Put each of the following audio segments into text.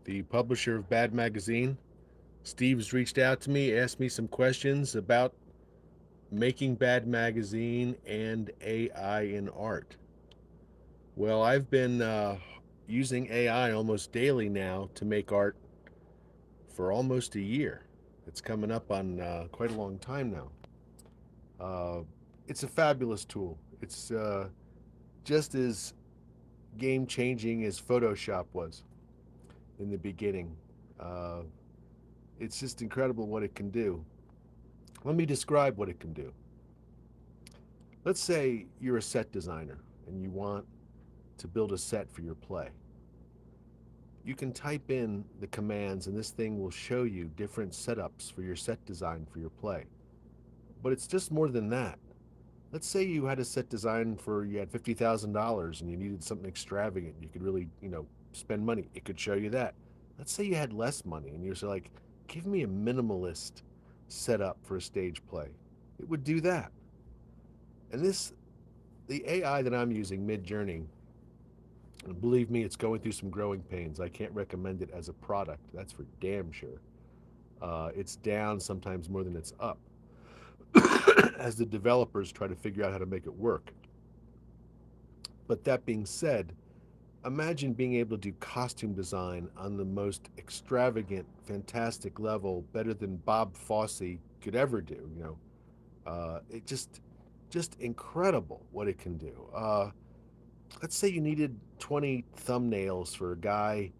the publisher of Bad Magazine. Steve's reached out to me, asked me some questions about making Bad Magazine and AI in art. Well, I've been using AI almost daily now to make art for almost a year. It's coming up on quite a long time now. Uh, it's a fabulous tool. It's just as game changing as Photoshop was in the beginning. Uh, it's just incredible what it can do. Let me describe what it can do. Let's say you're a set designer and you want to build a set for your play. You can type in the commands and this thing will show you different setups for your set design for your play. But it's just more than that. Let's say you had a set design for you had $50,000 and you needed something extravagant. You could really, spend money. It could show you that. Let's say you had less money and you're like, give me a minimalist setup for a stage play. It would do that. And the AI that I'm using, Mid Journey, believe me, it's going through some growing pains. I can't recommend it as a product. That's for damn sure. It's down sometimes more than it's up as the developers try to figure out how to make it work. But that being said, imagine being able to do costume design on the most extravagant, fantastic level, better than Bob Fosse could ever do. It just incredible what it can do. Let's say you needed 20 thumbnails for a guy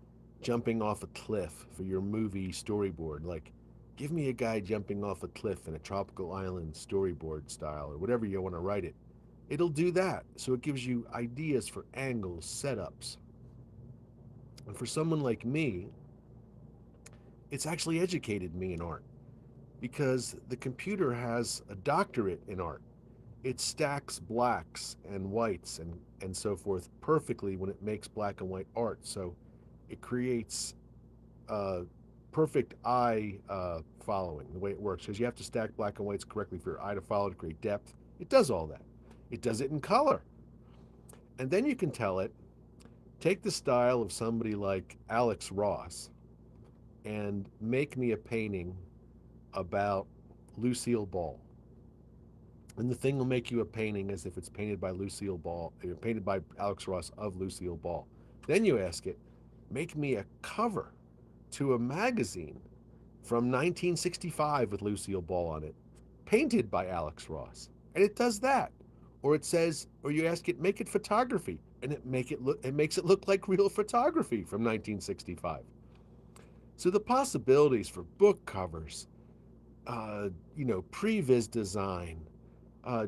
jumping off a cliff for your movie storyboard. Like, give me a guy jumping off a cliff in a tropical island storyboard style or whatever you want to write it. It'll do that. So it gives you ideas for angles, setups. And for someone like me, it's actually educated me in art because the computer has a doctorate in art. It stacks blacks and whites and so forth perfectly when it makes black and white art. So it creates perfect eye following the way it works because you have to stack black and whites correctly for your eye to follow to create depth. It does all that. It does it in color. And then you can tell it, take the style of somebody like Alex Ross and make me a painting about Lucille Ball. And the thing will make you a painting as if it's painted by Lucille Ball, painted by Alex Ross of Lucille Ball. Then you ask it, make me a cover to a magazine from 1965 with Lucille Ball on it, painted by Alex Ross. And it does that. Or it says, or you ask it, make it photography, and it makes it look like real photography from 1965. So the possibilities for book covers, previs design,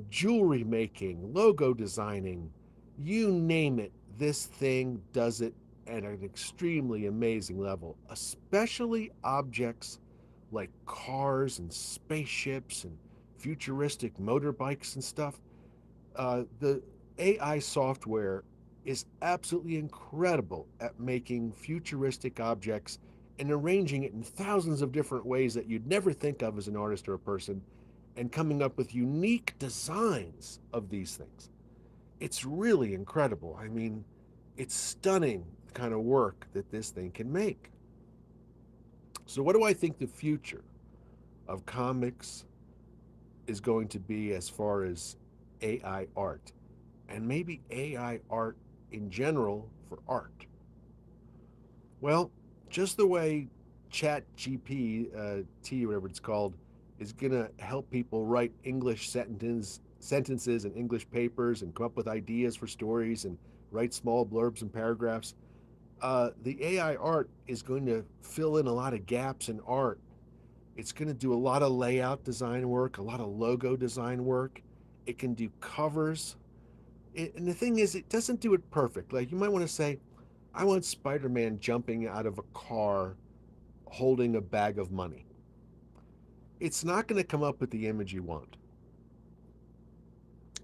jewelry making, logo designing, you name it, this thing does it at an extremely amazing level, especially objects like cars and spaceships and futuristic motorbikes and stuff. The AI software is absolutely incredible at making futuristic objects and arranging it in thousands of different ways that you'd never think of as an artist or a person and coming up with unique designs of these things. It's really incredible. I mean, it's stunning the kind of work that this thing can make. So, what do I think the future of comics is going to be as far as AI art? And maybe AI art in general for art? Well, just the way Chat GP, T, whatever it's called, is going to help people write English sentences and English papers and come up with ideas for stories and write small blurbs and paragraphs. The AI art is going to fill in a lot of gaps in art. It's going to do a lot of layout design work, a lot of logo design work. It can do covers. And the thing is, it doesn't do it perfect. Like, you might want to say, I want Spider Man jumping out of a car holding a bag of money. It's not going to come up with the image you want.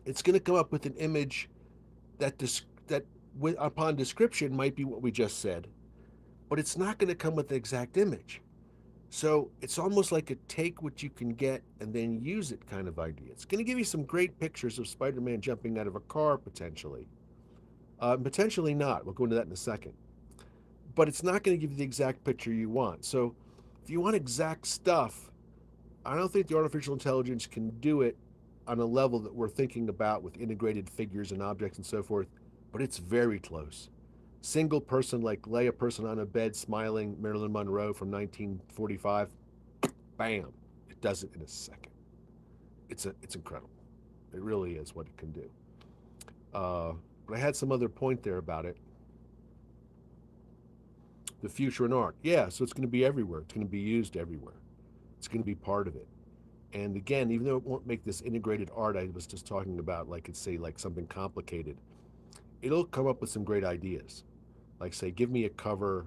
It's going to come up with an image that upon description might be what we just said, but it's not going to come with the exact image. So it's almost like a take what you can get and then use it kind of idea. It's going to give you some great pictures of Spider-Man jumping out of a car potentially. Potentially not. We'll go into that in a second. but it's not going to give you the exact picture you want. So if you want exact stuff, I don't think the artificial intelligence can do it on a level that we're thinking about with integrated figures and objects and so forth, but it's very close. Single person, like lay a person on a bed smiling, Marilyn Monroe from 1945, bam, it does it in a second. It's incredible. It really is what it can do. But I had some other point there about it. The future in art. Yeah, so it's going to be everywhere. It's going to be used everywhere. It's going to be part of it. And again, even though it won't make this integrated art I was just talking about, like it's say like something complicated, it'll come up with some great ideas. Like say, give me a cover,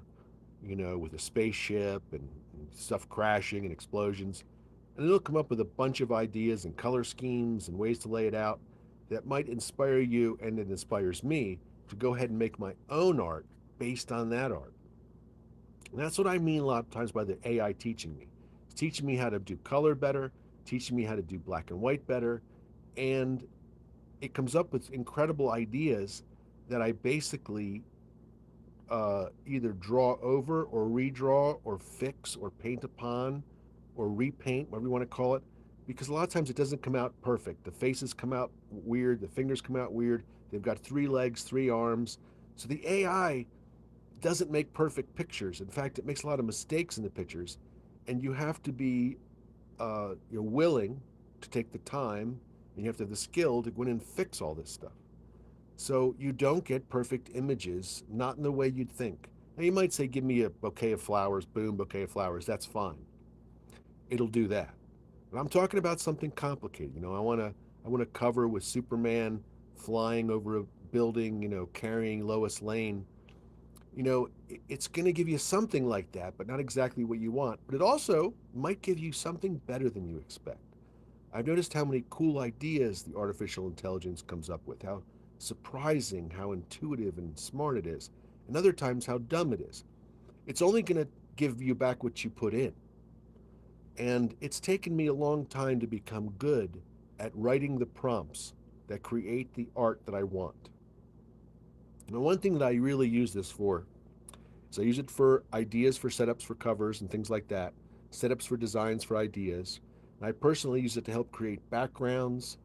with a spaceship and stuff crashing and explosions, and it'll come up with a bunch of ideas and color schemes and ways to lay it out that might inspire you, and it inspires me to go ahead and make my own art based on that art. And that's what I mean a lot of times by the AI teaching me. It's teaching me how to do color better, teaching me how to do black and white better, and it comes up with incredible ideas that I basically either draw over or redraw or fix or paint upon or repaint, whatever you want to call it, because a lot of times it doesn't come out perfect. The faces come out weird, the fingers come out weird, they've got 3 legs, 3 arms. So the AI doesn't make perfect pictures. In fact, it makes a lot of mistakes in the pictures, and you have to be you're willing to take the time, and you have to have the skill to go in and fix all this stuff. So you don't get perfect images, not in the way you'd think. Now you might say, "Give me a bouquet of flowers." Boom, bouquet of flowers. That's fine. It'll do that. But I'm talking about something complicated. I want to cover with Superman flying over a building, carrying Lois Lane. It's going to give you something like that, but not exactly what you want. But it also might give you something better than you expect. I've noticed how many cool ideas the artificial intelligence comes up with, how surprising, how intuitive and smart it is, and other times how dumb it is. It's only going to give you back what you put in. And it's taken me a long time to become good at writing the prompts that create the art that I want. And one thing that I really use this for is I use it for ideas for setups for covers and things like that, setups for designs for ideas. And I personally use it to help create backgrounds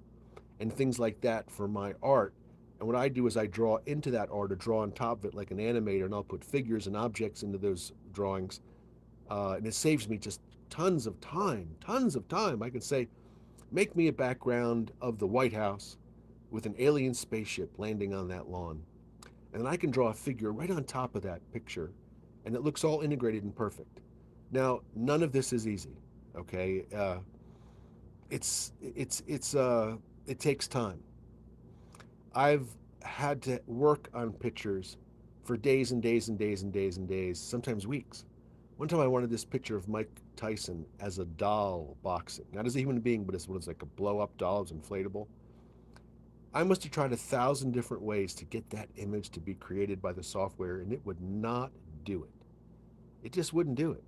and things like that for my art. And what I do is I draw into that art or draw on top of it like an animator, and I'll put figures and objects into those drawings. And it saves me just tons of time, tons of time. I can say, make me a background of the White House with an alien spaceship landing on that lawn. And then I can draw a figure right on top of that picture, and it looks all integrated and perfect. Now, none of this is easy, okay? It takes time. I've had to work on pictures for days and days and days and days and days, sometimes weeks. One time I wanted this picture of Mike Tyson as a doll boxing, not as a human being, but as what is like a blow up doll, it's inflatable. I must have tried 1,000 different ways to get that image to be created by the software, and it would not do it. It just wouldn't do it.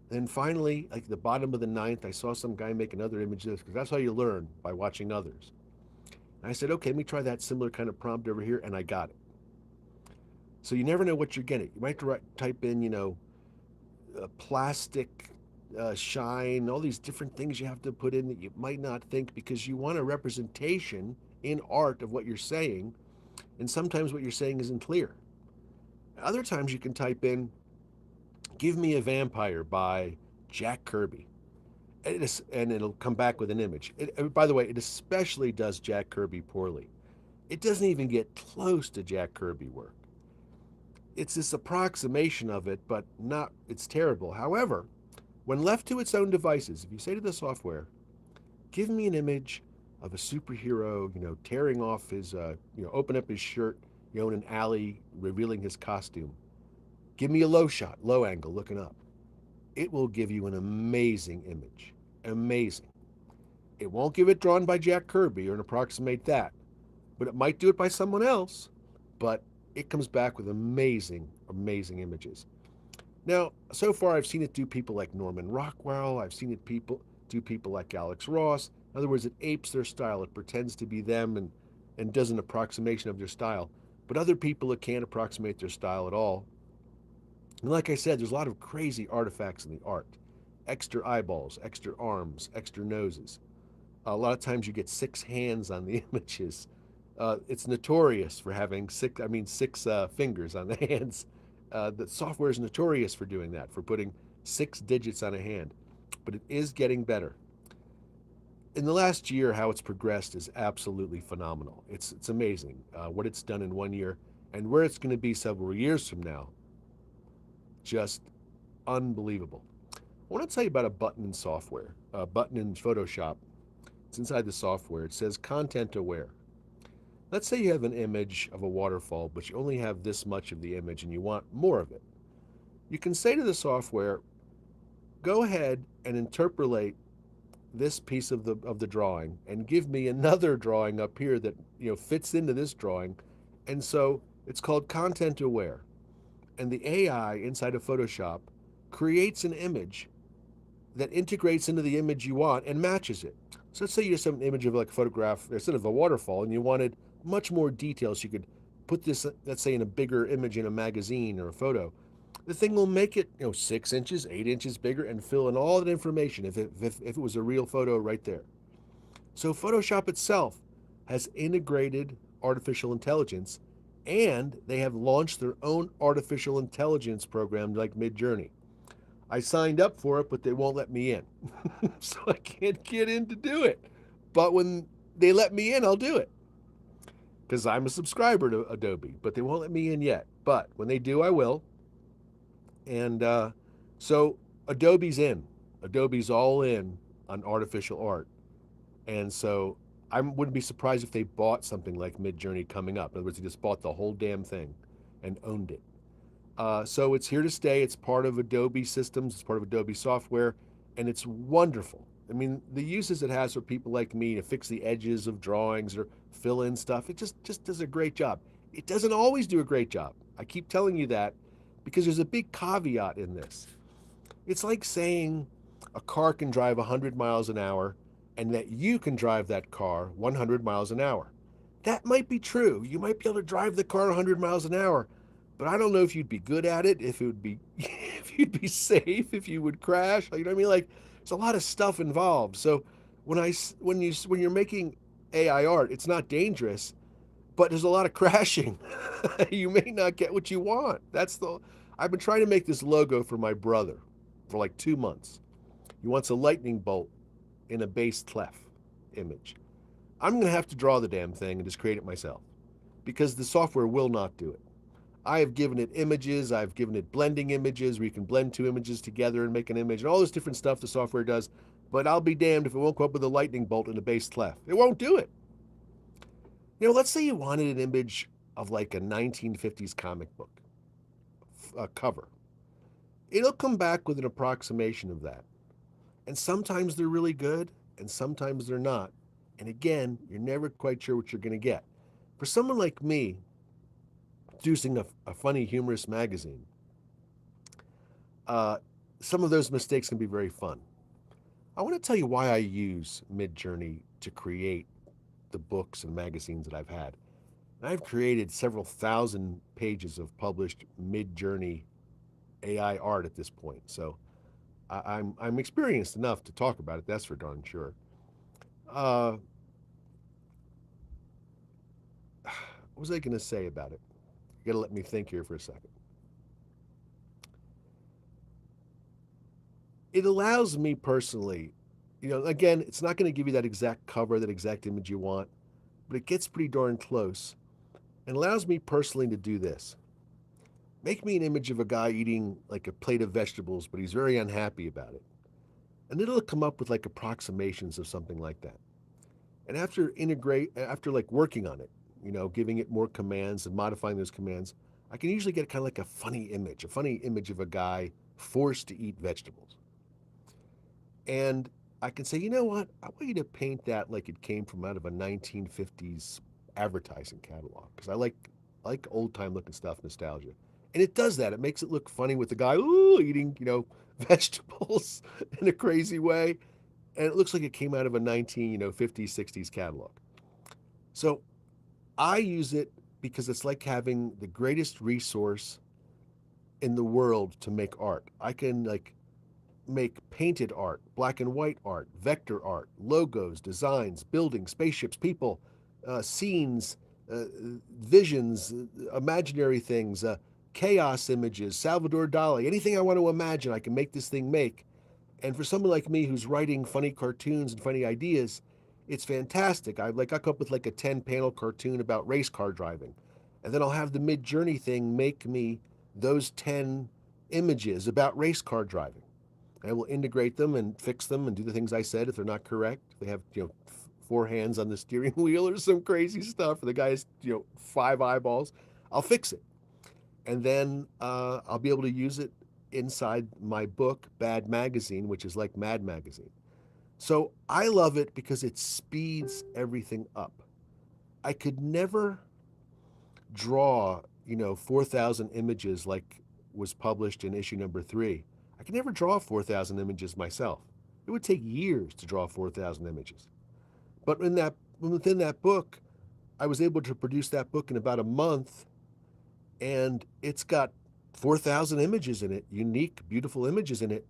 Then finally, like the bottom of the ninth, I saw some guy make another image of this, because that's how you learn, by watching others. And I said, okay, let me try that similar kind of prompt over here, and I got it. So you never know what you're getting. You might type in, plastic shine, all these different things you have to put in that you might not think, because you want a representation in art of what you're saying, and sometimes what you're saying isn't clear. Other times you can type in, "Give me a vampire" by Jack Kirby. And it'll come back with an image. By the way, it especially does Jack Kirby poorly. It doesn't even get close to Jack Kirby work. It's this approximation of it, but not, it's terrible. However, when left to its own devices, if you say to the software, "Give me an image of a superhero, tearing off his, open up his shirt, in an alley, revealing his costume. Give me a low shot, low angle, looking up." It will give you an amazing image. Amazing. It won't give it drawn by Jack Kirby or approximate that, but it might do it by someone else. But it comes back with amazing, amazing images. Now, so far I've seen it do people like Norman Rockwell. I've seen it do people like Alex Ross. In other words, it apes their style. It pretends to be them and does an approximation of their style. But other people, it can't approximate their style at all. And like I said, there's a lot of crazy artifacts in the art. Extra eyeballs, extra arms, extra noses. A lot of times you get six hands on the images. It's notorious for having six fingers on the hands. The software is notorious for doing that, for putting six digits on a hand. But it is getting better. In the last year, how it's progressed is absolutely phenomenal. It's amazing what it's done in 1 year, and where it's going to be several years from now. Just unbelievable. I want to tell you about a button in software, a button in Photoshop. It's inside the software. It says content aware. Let's say you have an image of a waterfall, but you only have this much of the image and you want more of it. You can say to the software, go ahead and interpolate this piece of the drawing and give me another drawing up here that fits into this drawing. And so it's called content aware. And the AI inside of Photoshop creates an image that integrates into the image you want and matches it. So let's say you have an image of like a photograph instead of a waterfall and you wanted much more detail so you could put this, let's say, in a bigger image in a magazine or a photo. The thing will make it 6 inches, 8 inches bigger and fill in all that information if it was a real photo right there. So Photoshop itself has integrated artificial intelligence, and they have launched their own artificial intelligence program like Midjourney. I signed up for it, but they won't let me in. So I can't get in to do it. But when they let me in, I'll do it because I'm a subscriber to Adobe, but they won't let me in yet. But when they do, I will. And so Adobe's in. Adobe's all in on artificial art. And so I wouldn't be surprised if they bought something like Midjourney coming up. In other words, they just bought the whole damn thing and owned it. So it's here to stay. It's part of Adobe systems. It's part of Adobe software, and it's wonderful. I mean, the uses it has for people like me to fix the edges of drawings or fill in stuff, it just does a great job. It doesn't always do a great job. I keep telling you that because there's a big caveat in this. It's like saying a car can drive 100 miles an hour and that you can drive that car 100 miles an hour. That might be true. You might be able to drive the car 100 miles an hour, but I don't know if you'd be good at it, if it would be if you'd be safe, if you would crash. You know what I mean? Like there's a lot of stuff involved. So when you're making AI art, it's not dangerous, but there's a lot of crashing. You may not get what you want. I've been trying to make this logo for my brother for like 2 months. He wants a lightning bolt in a bass clef image. I'm going to have to draw the damn thing and just create it myself because the software will not do it. I have given it images, I've given it blending images where you can blend two images together and make an image and all this different stuff the software does, but I'll be damned if it won't come up with a lightning bolt in a bass clef. It won't do it. Let's say you wanted an image of like a 1950s comic book cover. It'll come back with an approximation of that. And sometimes they're really good, and sometimes they're not. And again, you're never quite sure what you're going to get. For someone like me, producing a funny, humorous magazine, some of those mistakes can be very fun. I want to tell you why I use Midjourney to create the books and magazines that I've had. And I've created several thousand pages of published Midjourney AI art at this point. So I'm experienced enough to talk about it. That's for darn sure. What was I going to say about it? You got to let me think here for a second. It allows me personally, again, it's not going to give you that exact cover, that exact image you want, but it gets pretty darn close and allows me personally to do this. Make me an image of a guy eating like a plate of vegetables, but he's very unhappy about it. And it'll come up with like approximations of something like that. And after like working on it, giving it more commands and modifying those commands, I can usually get kind of like a funny image of a guy forced to eat vegetables. And I can say, you know what? I want you to paint that like it came from out of a 1950s advertising catalog because I like old time looking stuff, nostalgia. And it does that. It makes it look funny with the guy eating, vegetables in a crazy way. And it looks like it came out of a 1950s, 60s catalog. So I use it because it's like having the greatest resource in the world to make art. I can like make painted art, black and white art, vector art, logos, designs, buildings, spaceships, people, scenes, visions, imaginary things, chaos images, Salvador Dali, anything I want to imagine, I can make this thing make. And for someone like me who's writing funny cartoons and funny ideas, it's fantastic. I come up with like a 10-panel cartoon about race car driving. And then I'll have the Mid Journey thing make me those 10 images about race car driving. I will integrate them and fix them and do the things I said if they're not correct. They have, four hands on the steering wheel or some crazy stuff. Or the guy has, five eyeballs. I'll fix it. And then I'll be able to use it inside my book, Bad Magazine, which is like Mad Magazine. So I love it because it speeds everything up. I could never draw, 4,000 images like was published in issue number 3. I could never draw 4,000 images myself. It would take years to draw 4,000 images. But within that book, I was able to produce that book in about a month, and it's got 4,000 images in it, unique, beautiful images in it,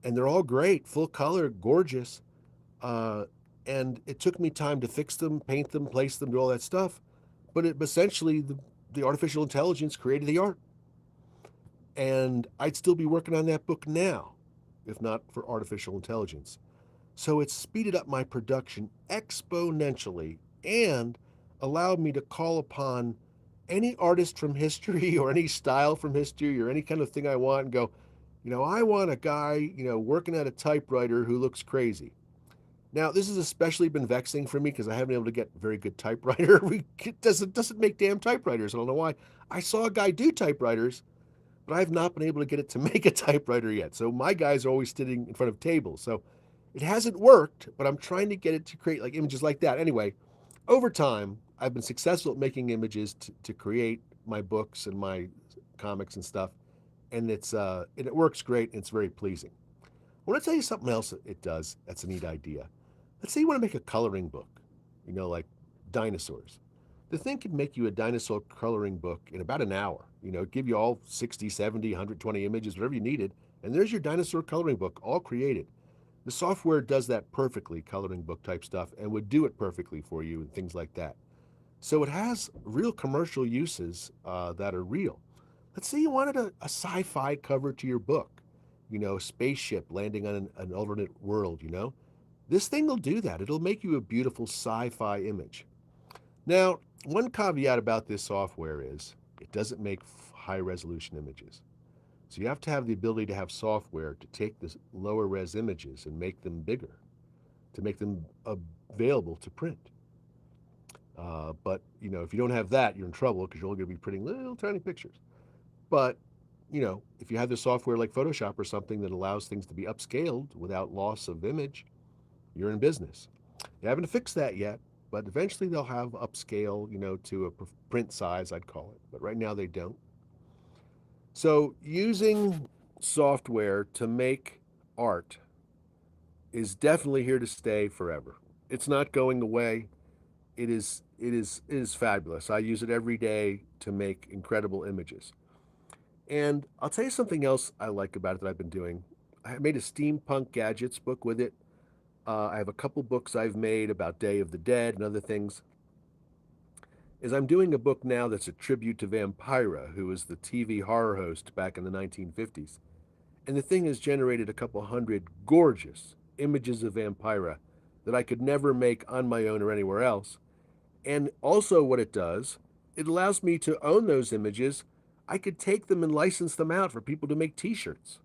and they're all great, full color, gorgeous. Uh, and it took me time to fix them, paint them, place them, do all that stuff. But essentially, the artificial intelligence created the art. And I'd still be working on that book now, if not for artificial intelligence. So it's speeded up my production exponentially and allowed me to call upon any artist from history or any style from history or any kind of thing I want and go, I want a guy, working at a typewriter who looks crazy. Now, this has especially been vexing for me because I haven't been able to get a very good typewriter. It doesn't make damn typewriters. I don't know why. I saw a guy do typewriters, but I've not been able to get it to make a typewriter yet. So my guys are always sitting in front of tables. So it hasn't worked, but I'm trying to get it to create like images like that. Anyway, over time, I've been successful at making images to create my books and my comics and stuff, and it works great and it's very pleasing. I want to tell you something else that it does. That's a neat idea. Let's say you want to make a coloring book, like dinosaurs. The thing can make you a dinosaur coloring book in about an hour. Give you all 60, 70, 120 images, whatever you needed, and there's your dinosaur coloring book, all created. The software does that perfectly, coloring book type stuff, and would do it perfectly for you and things like that. So it has real commercial uses that are real. Let's say you wanted a sci-fi cover to your book, spaceship landing on an alternate world. This thing will do that. It'll make you a beautiful sci-fi image. Now, one caveat about this software is it doesn't make high resolution images. So you have to have the ability to have software to take the lower res images and make them bigger, to make them available to print. But if you don't have that, you're in trouble because you're only going to be printing little tiny pictures. But if you have the software like Photoshop or something that allows things to be upscaled without loss of image, you're in business. They haven't fixed that yet, but eventually they'll have upscale, to a print size, I'd call it. But right now they don't. So using software to make art is definitely here to stay forever. It's not going away. It is fabulous. I use it every day to make incredible images. And I'll tell you something else I like about it that I've been doing. I made a steampunk gadgets book with it. I have a couple books I've made about Day of the Dead and other things. Is I'm doing a book now that's a tribute to Vampira, who was the TV horror host back in the 1950s. And the thing has generated a couple hundred gorgeous images of Vampira that I could never make on my own or anywhere else. And also, what it does, it allows me to own those images. I could take them and license them out for people to make t shirts.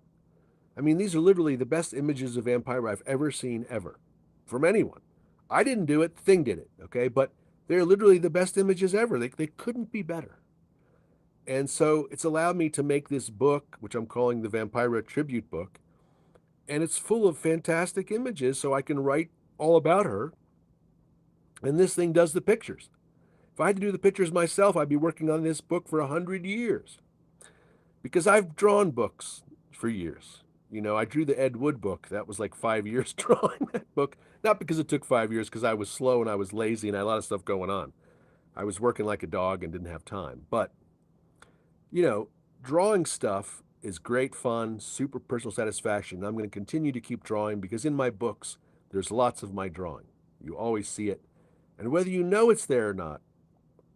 I mean, these are literally the best images of Vampire I've ever seen, ever, from anyone. I didn't do it, the thing did it, okay? But they're literally the best images ever. They couldn't be better. And so it's allowed me to make this book, which I'm calling the Vampira Tribute Book, and it's full of fantastic images so I can write all about her. And this thing does the pictures. If I had to do the pictures myself, I'd be working on this book for 100 years. Because I've drawn books for years. I drew the Ed Wood book. That was like 5 years drawing that book. Not because it took 5 years, because I was slow and I was lazy and I had a lot of stuff going on. I was working like a dog and didn't have time. But, you know, Drawing stuff is great fun, super personal satisfaction. I'm going to continue to keep drawing because in my books, there's lots of my drawing. You always see it. And whether you know it's there or not,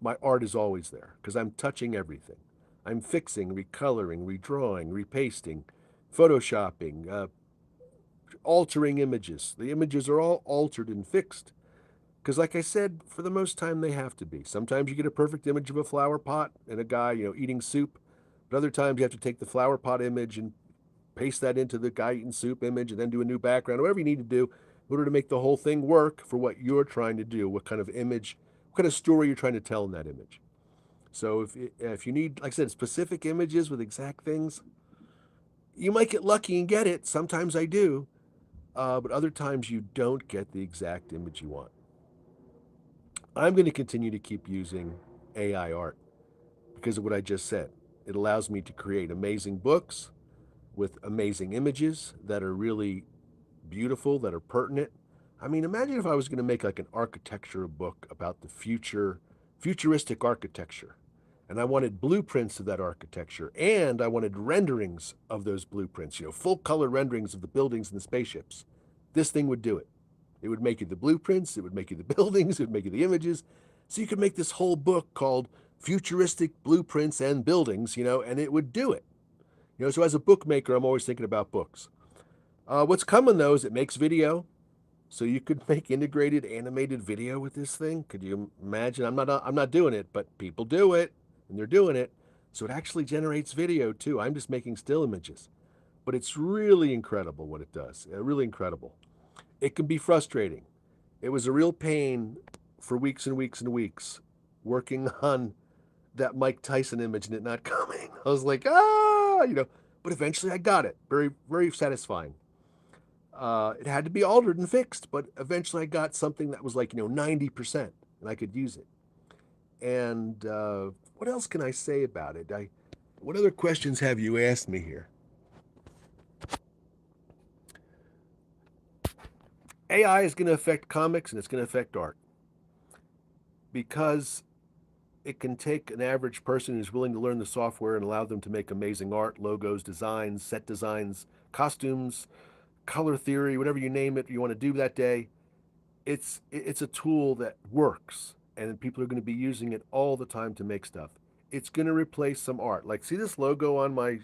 my art is always there because I'm touching everything. I'm fixing, recoloring, redrawing, repasting, photoshopping, altering images. The images are all altered and fixed because, like I said, for the most time, they have to be. Sometimes you get a perfect image of a flower pot and a guy, eating soup. But other times you have to take the flower pot image and paste that into the guy eating soup image and then do a new background, whatever you need to do in order to make the whole thing work for what you're trying to do, what kind of image, what kind of story you're trying to tell in that image. So if you need, like I said, specific images with exact things, you might get lucky and get it. Sometimes I do, but other times you don't get the exact image you want. I'm going to continue to keep using AI art because of what I just said. It allows me to create amazing books with amazing images that are really beautiful, that are pertinent. I mean, imagine if I was going to make like an architecture book about the futuristic architecture. And I wanted blueprints of that architecture, and I wanted renderings of those blueprints, full color renderings of the buildings and the spaceships. This thing would do it. It would make you the blueprints, it would make you the buildings, it would make you the images. So you could make this whole book called Futuristic Blueprints and Buildings, and it would do it. So as a bookmaker, I'm always thinking about books. What's coming though is it makes video, so you could make integrated animated video with this thing. Could you imagine? I'm not doing it, but people do it, and they're doing it. So it actually generates video too. I'm just making still images, but it's really incredible what it does. Really incredible. It can be frustrating. It was a real pain for weeks and weeks and weeks working on that Mike Tyson image and it not coming. I was like, but eventually I got it. Very, very satisfying. It had to be altered and fixed, but eventually I got something that was like, 90%, and I could use it. And what else can I say about it? What other questions have you asked me here? AI is going to affect comics and it's going to affect art because it can take an average person who's willing to learn the software and allow them to make amazing art, logos, designs, set designs, costumes, color theory, whatever you name it you want to do that day. It's a tool that works and people are going to be using it all the time to make stuff. It's going to replace some art. Like, see this logo on my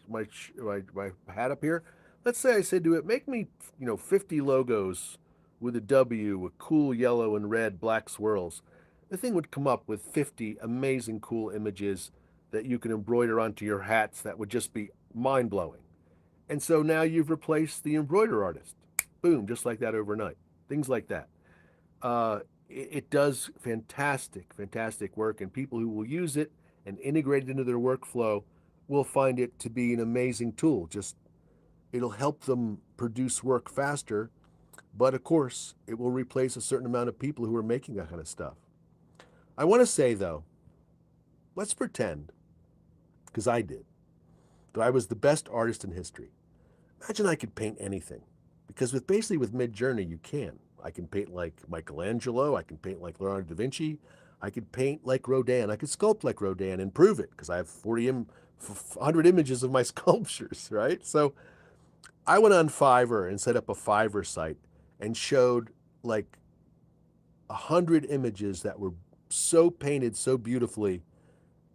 hat up here? Let's say I said to it, make me 50 logos with a W with cool yellow and red black swirls. The thing would come up with 50 amazing cool images that you can embroider onto your hats that would just be mind blowing. And so now you've replaced the embroider artist. Boom, just like that overnight. Things like that. It does fantastic, fantastic work, and people who will use it and integrate it into their workflow will find it to be an amazing tool. Just it'll help them produce work faster, but of course, it will replace a certain amount of people who are making that kind of stuff. I want to say though, let's pretend, because I did, that I was the best artist in history. Imagine I could paint anything, because with Mid-Journey you can. I can paint like Michelangelo. I can paint like Leonardo da Vinci. I could paint like Rodin. I could sculpt like Rodin and prove it because I have 100 images of my sculptures, right? So I went on Fiverr and set up a Fiverr site and showed like 100 images that were so painted so beautifully,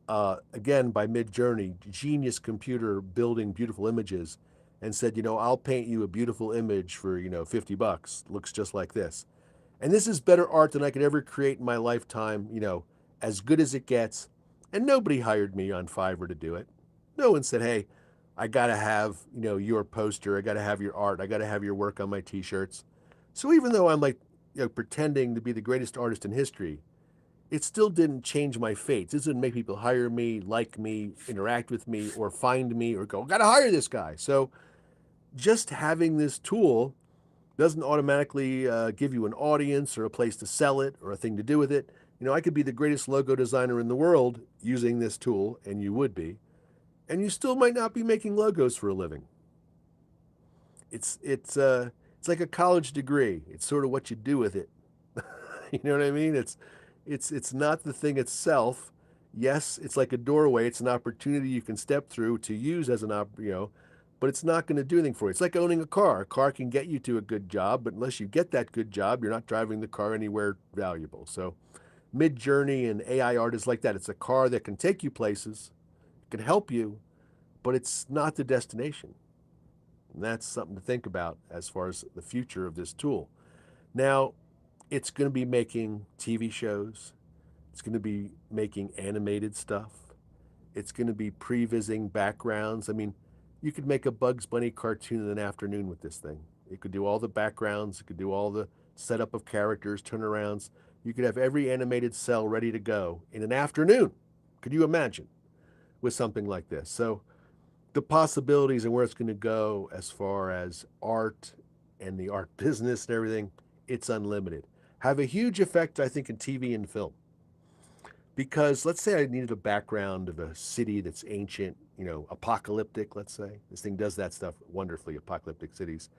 again by Mid-Journey, genius computer building beautiful images, and said, I'll paint you a beautiful image for, $50. Looks just like this. And this is better art than I could ever create in my lifetime, as good as it gets. And nobody hired me on Fiverr to do it. No one said, hey, I got to have, your poster. I got to have your art. I got to have your work on my t-shirts. So even though I'm like, pretending to be the greatest artist in history, it still didn't change my fate. This didn't make people hire me, like me, interact with me, or find me, or go, got to hire this guy. So just having this tool doesn't automatically give you an audience or a place to sell it or a thing to do with it. I could be the greatest logo designer in the world using this tool, and you would be, and you still might not be making logos for a living. It's like a college degree. It's sort of what you do with it. You know what I mean? It's not the thing itself. Yes, it's like a doorway. It's an opportunity you can step through to use as but it's not going to do anything for you. It's like owning a car. A car can get you to a good job, but unless you get that good job, you're not driving the car anywhere valuable. So Mid-Journey and AI art is like that. It's a car that can take you places, can help you, but it's not the destination. And that's something to think about as far as the future of this tool. Now, it's going to be making TV shows. It's going to be making animated stuff. It's going to be prevising backgrounds. I mean, you could make a Bugs Bunny cartoon in an afternoon with this thing. It could do all the backgrounds. It could do all the setup of characters, turnarounds. You could have every animated cell ready to go in an afternoon. Could you imagine with something like this? So the possibilities and where it's going to go as far as art and the art business and everything, it's unlimited. Have a huge effect, I think, in TV and film. Because let's say I needed a background of a city that's ancient, apocalyptic, let's say. This thing does that stuff wonderfully, apocalyptic cities.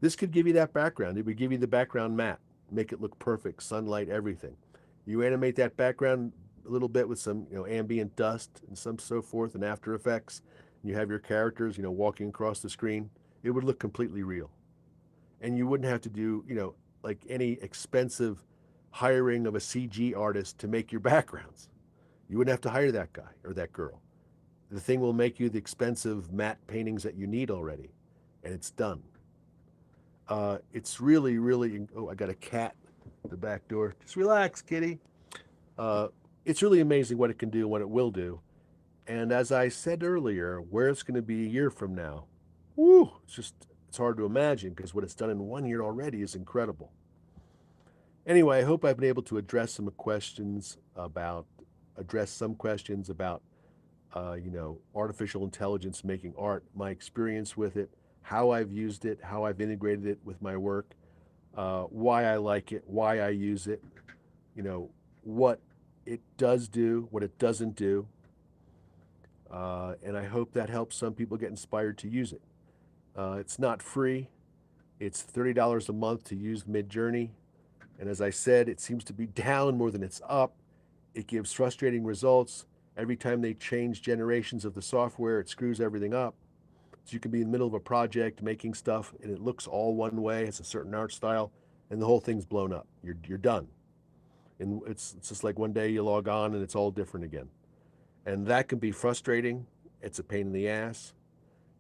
This could give you that background. It would give you the background map, make it look perfect, sunlight, everything. You animate that background a little bit with some, ambient dust and some so forth and After Effects. And you have your characters, walking across the screen. It would look completely real. And you wouldn't have to do, like any expensive hiring of a CG artist to make your backgrounds. You wouldn't have to hire that guy or that girl. The thing will make you the expensive matte paintings that you need already, and it's done. It's really, really. Oh, I got a cat at the back door. Just relax, kitty. Uh, it's really amazing what it can do, what it will do. And as I said earlier, where it's going to be a year from now, whoo, it's hard to imagine because what it's done in 1 year already is incredible. Anyway, I hope I've been able to address some questions about, artificial intelligence making art, my experience with it, how I've used it, how I've integrated it with my work, why I like it, why I use it, what it does do, what it doesn't do. And I hope that helps some people get inspired to use it. It's not free. It's $30 a month to use Mid-Journey. And as I said, it seems to be down more than it's up. It gives frustrating results. Every time they change generations of the software, it screws everything up. So you can be in the middle of a project making stuff and it looks all one way, it's a certain art style, and the whole thing's blown up. You're done. And it's just like one day you log on and it's all different again. And that can be frustrating. It's a pain in the ass.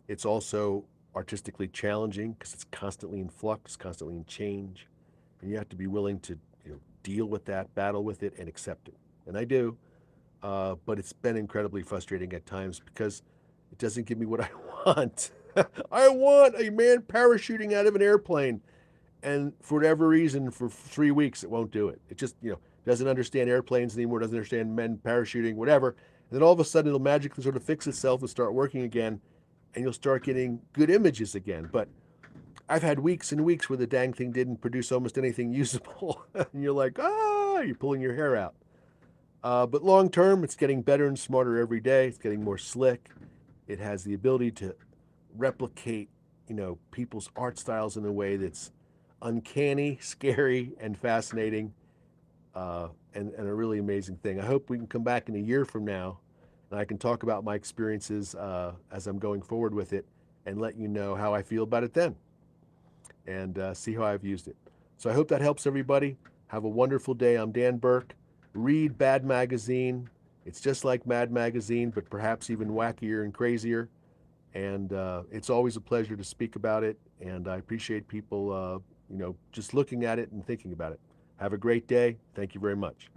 It's also artistically challenging because it's constantly in flux, constantly in change. And you have to be willing to deal with that, battle with it, and accept it. And I do. But it's been incredibly frustrating at times because it doesn't give me what I want. I want a man parachuting out of an airplane. And for whatever reason, for 3 weeks, it won't do it. It just, doesn't understand airplanes anymore, doesn't understand men parachuting, whatever. And then all of a sudden, it'll magically sort of fix itself and start working again. And you'll start getting good images again. But I've had weeks and weeks where the dang thing didn't produce almost anything usable. And you're like, you're pulling your hair out. But long term, it's getting better and smarter every day. It's getting more slick. It has the ability to replicate, people's art styles in a way that's uncanny, scary, and fascinating, and a really amazing thing. I hope we can come back in a year from now and I can talk about my experiences as I'm going forward with it and let you know how I feel about it then and see how I've used it. So I hope that helps everybody. Have a wonderful day. I'm Dan Burke. Read Bad Magazine. It's just like Mad Magazine, but perhaps even wackier and crazier. And it's always a pleasure to speak about it. And I appreciate people, just looking at it and thinking about it. Have a great day. Thank you very much.